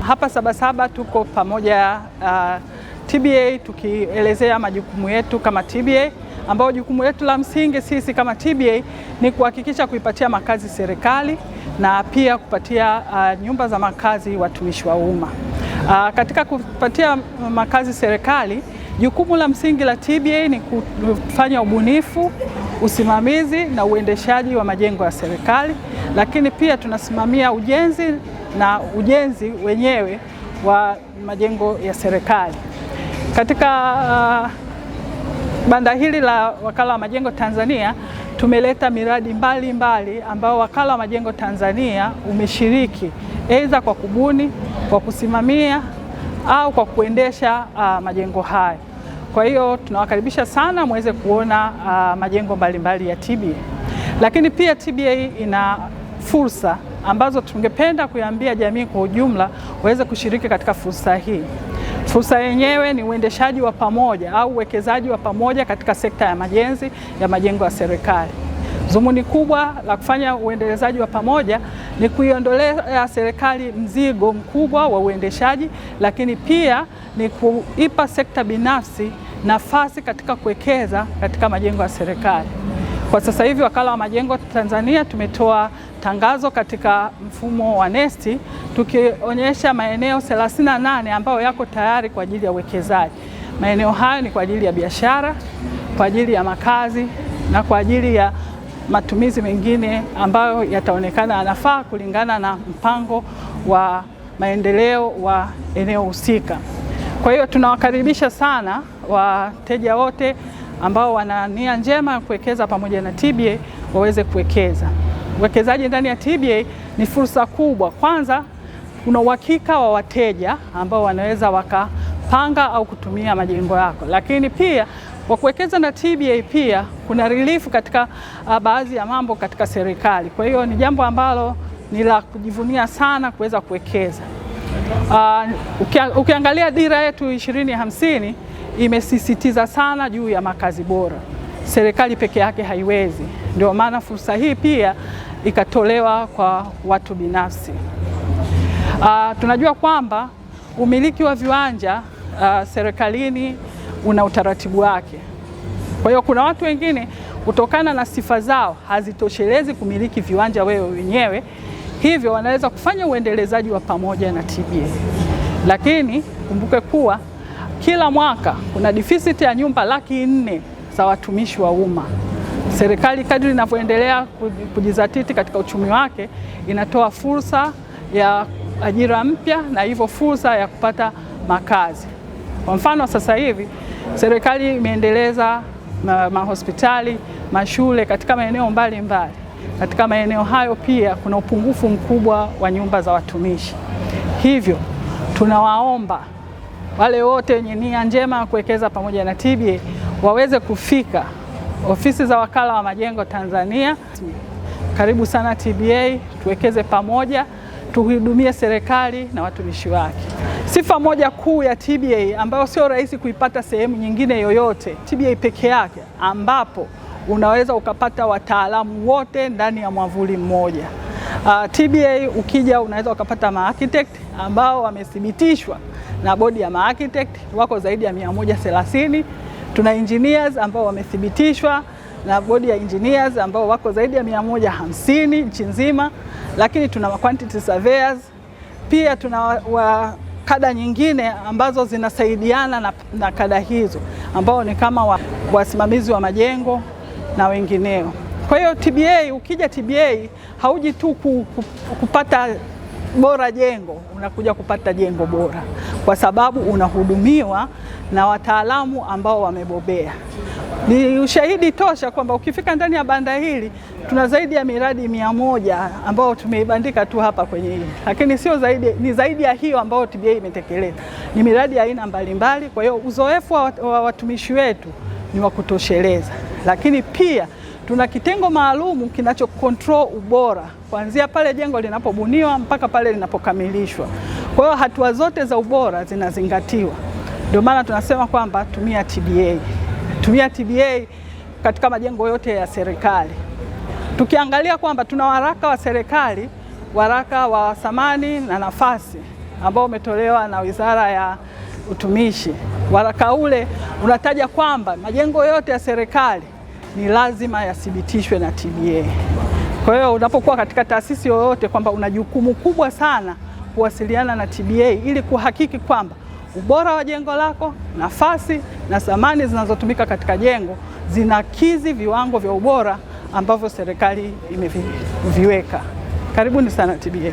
hapa Sabasaba tuko pamoja TBA tukielezea majukumu yetu kama TBA, ambao jukumu letu la msingi sisi kama TBA ni kuhakikisha kuipatia makazi serikali na pia kupatia nyumba za makazi watumishi wa umma. Katika kupatia makazi serikali, jukumu la msingi la TBA ni kufanya ubunifu, usimamizi na uendeshaji wa majengo ya serikali, lakini pia tunasimamia ujenzi wenyewe wa majengo ya serikali. Katika banda hili la Wakala wa Majengo Tanzania tumeleta miradi mbalimbali ambao Wakala wa Majengo Tanzania umeshiriki aidha kwa kubuni, kwa kusimamia au kwa kuendesha majengo haya. Kwa hiyo tunawakaribisha sana muweze kuona majengo mbalimbali ya TBA. Lakini pia TBA ina fursa ambazo tungependa kuiambia jamii kwa ujumla waweze kushiriki katika fursa hii. Fursa yenyewe ni uendeshaji wa pamoja au uwekezaji wa pamoja katika sekta ya majengo ya serikali. Dhumuni kubwa la kufanya uendelezaji wa pamoja ni kuiondolea serikali mzigo mkubwa wa uendeshaji, lakini pia ni kuipa sekta binafsi nafasi katika kuwekeza katika majengo ya serikali. Kwa sasa hivi Wakala wa Majengo Tanzania tumetoa tangazo katika mfumo wa NeST tukionyesha maeneo 38 ambayo yako tayari kwa ajili ya uwekezaji. Maeneo hayo ni kwa ajili ya biashara, kwa ajili ya makazi na kwa ajili ya matumizi mengine ambayo yataonekana yanafaa kulingana na mpango wa maendeleo wa eneo husika. Kwa hiyo tunawakaribisha sana wateja wote ambao wana nia njema ya kuwekeza pamoja na TBA waweze kuwekeza. Uwekezaji ndani ya TBA ni fursa kubwa. Kwanza, kuna uhakika wa wateja ambao wanaweza wakapanga au kutumia majengo yako, lakini pia kwa kuwekeza na TBA pia kuna relief katika baadhi ya mambo katika serikali. Kwa hiyo ni jambo ambalo ni la kujivunia sana kuweza kuwekeza. Ukiangalia dira yetu 2050 imesisitiza sana juu ya makazi bora. Serikali peke yake haiwezi. Ndio maana fursa hii pia ikatolewa kwa watu binafsi. Tunajua kwamba umiliki wa viwanja serikalini una utaratibu wake. Kwa hiyo kuna watu wengine kutokana na sifa zao hazitoshelezi kumiliki viwanja wewe wenyewe, hivyo wanaweza kufanya uendelezaji wa pamoja na TBA. Lakini kumbuke kuwa kila mwaka kuna deficit ya nyumba 400,000 za watumishi wa umma. Serikali kadri inavyoendelea kujizatiti katika uchumi wake inatoa fursa ya ajira mpya na hivyo fursa ya kupata makazi. Kwa mfano sasa hivi serikali imeendeleza mahospitali, mashule katika maeneo mbalimbali. Katika maeneo hayo pia kuna upungufu mkubwa wa nyumba za watumishi. Hivyo tunawaomba wale wote wenye nia njema ya kuwekeza pamoja na TBA waweze kufika ofisi za Wakala wa Majengo Tanzania. Karibu sana TBA, tuwekeze pamoja, tuhudumie serikali na watumishi wake. Sifa moja kuu ya TBA ambayo sio rahisi kuipata sehemu nyingine yoyote, TBA peke yake, ambapo unaweza ukapata wataalamu wote ndani ya mwavuli mmoja. TBA ukija unaweza ukapata maarchitect ambao wamethibitishwa na bodi ya maarchitect, wako zaidi ya 130. Tuna engineers ambao wamethibitishwa na bodi ya engineers ambao wako zaidi ya 150 nchi nzima, lakini tuna quantity surveyors, pia tuna kada nyingine ambazo zinasaidiana na kada hizo ambao ni kama wasimamizi wa majengo na wengineo. Kwa hiyo TBA, ukija TBA hauji tu kupata bora jengo, unakuja kupata jengo bora kwa sababu unahudumiwa na wataalamu ambao wamebobea. Ni ushahidi tosha kwamba ukifika ndani ya banda hili tuna zaidi ya miradi 100 ambao tumeibandika tu hapa kwenye hili. Lakini sio zaidi, ni zaidi ya hiyo ambao TBA imetekeleza. Ni miradi ya aina mbalimbali. Kwa hiyo uzoefu wa watumishi wetu ni wa kutosheleza. Lakini pia tuna kitengo maalumu kinacho control ubora kuanzia pale jengo linapobuniwa mpaka pale linapokamilishwa. Kwa hiyo hatua zote za ubora zinazingatiwa. Ndio maana tunasema kwamba tumia TBA. Tumia TBA katika majengo yote ya serikali. Tukiangalia kwamba tuna waraka wa serikali, waraka wa thamani na nafasi, ambao umetolewa na Wizara ya Utumishi. Waraka ule unataja kwamba majengo yote ya serikali ni lazima yathibitishwe na TBA. Kwa hiyo unapokuwa katika taasisi yoyote kwamba una jukumu kubwa sana kuwasiliana na TBA ili kuhakiki kwamba ubora wa jengo lako, nafasi na samani zinazotumika katika jengo zinakidhi viwango vya ubora ambavyo serikali imeviweka. Karibuni sana TBA.